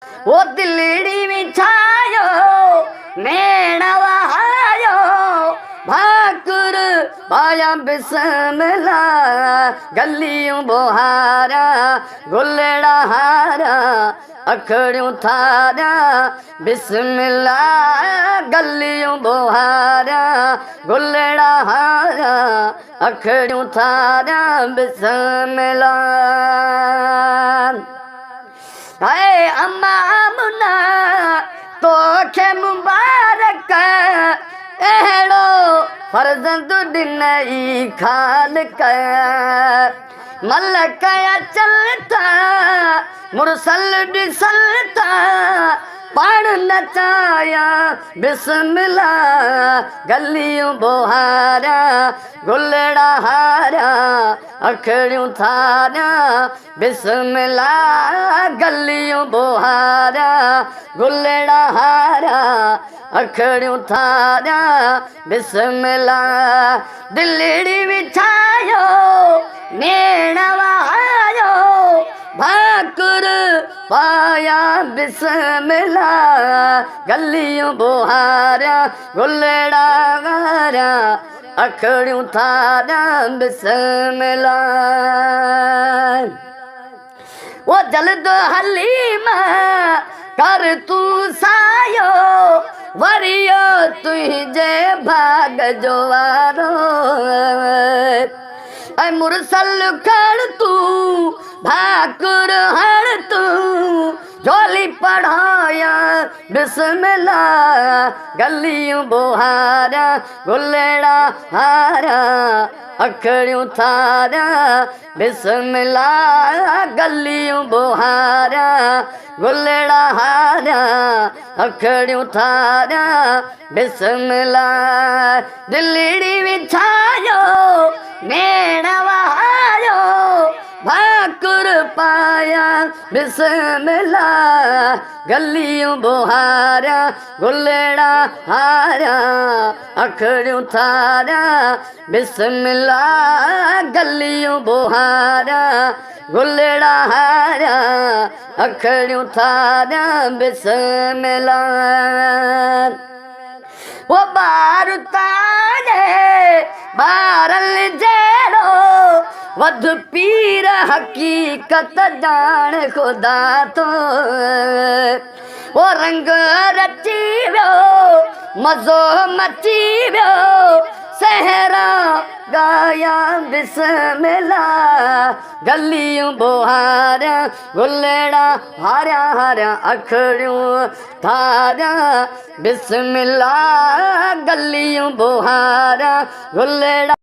वो दिलड़ी बिछायो नैना वहायो भाकुर पाया बिस्मिल्ला गलियों बोहारा गुलड़ा हारा अखड़ियों थारा बिस्मिल्ला गलियों बोहारा गुलड़ा हारा अखड़ियों थारा बिस्मिल्ला। हाय अम्मा मुना तो खे मुबारक एड़ो फर्जंद दिनई खाल कर मलक चलता मुरसल डिसलता पढ़ नचाया बिस्मिल्ला गलियों बोहारा गुलड़ा हारा अखड़ियों थारा बिस्मिल्ला गलियों बोहारा गुलड़ा हारा अखड़ियों थारा बिस्मिल्ला। दिलड़ी बिछायो नैना वहायो भाकुर पाया बिस्मिल्ला गलियों बोहारा गुलड़ा हारा अखड़ियों थारा बिस्मिल्ला। वो जल्द हलीमा कर तू सायो वरियो तुझे भाग जोवारो ऐ मुरसल खड़ तू भाकुर हड़ तू झोली पढ़ाया बिस्मिल्ला गलियों बोहारा गुलड़ा हारा अखड़ियों थारा बिस्मिल्ला गलियों बोहारा गुलड़ा हारा अखड़ियों थारा बिस्मिल्ला। दिलड़ी बिछायो नैना वहायो भाकुर पाया बिस्मिल्ला गलियों बोहारा गुलड़ा हारा अखड़ियों थारा बिस्मिल्ला गलियों बोहारा गुलड़ा हारा अखड़ियों थारा बिस्मिल्ला। वो बारुताने बारल जेड़ो वध पीर हकीकत जान खुदा तो वो रंग रची वियो मज़ो मची वियो सहरा गाया बिस्मिल्ला गलियों बोहारा गुलड़ा हारा हारा अखड़ियों थारा बिस्मिल्ला गलियों बोहारा गुलड़ा